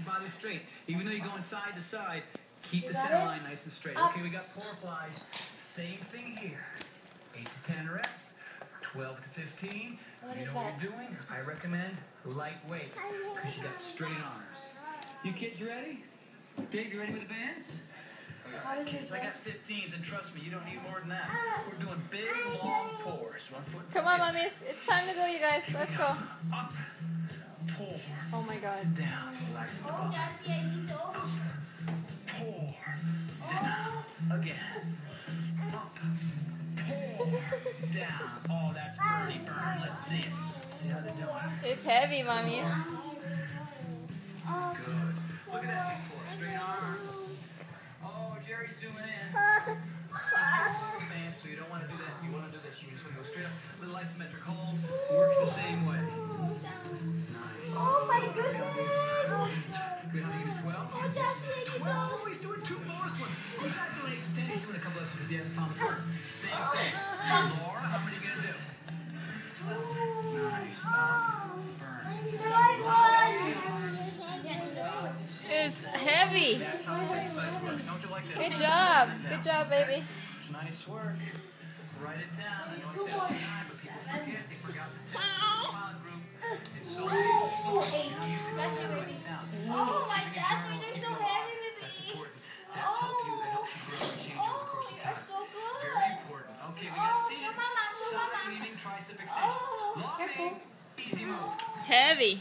your body straight. Even though you're going side to side, keep the center line nice and straight. Okay, we got core flies. Same thing here. 8 to 10 reps, 12 to 15. You know what you're doing? I recommend lightweight because you got straight arms. You kids ready? Dave, you ready with the bands? Kids, I got 15s, and trust me, you don't need more than that. We're doing big, long pulls. 1 foot. Come on, mummies. It's time to go, you guys. Let's go. Up, pull. Oh my God. Down. Relax. Oh, Jessie, I need those. Pull. Down. Again. Up. Pull. Down. Oh, that's pretty burn. Let's see it. See how they're doing. It's heavy, mummies. Good. Look at that big pull. Straight arms. Oh, Jerry's zooming in. Man, so you don't want to do that. You want to do this. You just want to go straight up. Little isometric hold. Works the same way. Nice. Oh my goodness. Good. How many? 12? Oh, Jessie, I need 12. those. He's doing 2 bonus ones. He's not doing 8 to 10. He's doing a couple of because he hasn't found the part. Same thing. Laura, how many are you going to do? 12. Nice. Burn. It's heavy. That's how the exercise works. Don't you like that? Good job. Good job, baby. Nice work. Write it down. I know it's that time, but people forget. They forgot the smiling group. It's so big. It's so big. You used to go Bless you, there baby. right now. Oh, my Jasmine, they're so heavy, That's baby. important. That helps you grow and change over the course of You're time. so good. Very important. Okay, we got seated. Show mama, show Side mama. leaning tricep extension. Oh, Long careful. leg, easy move. Heavy.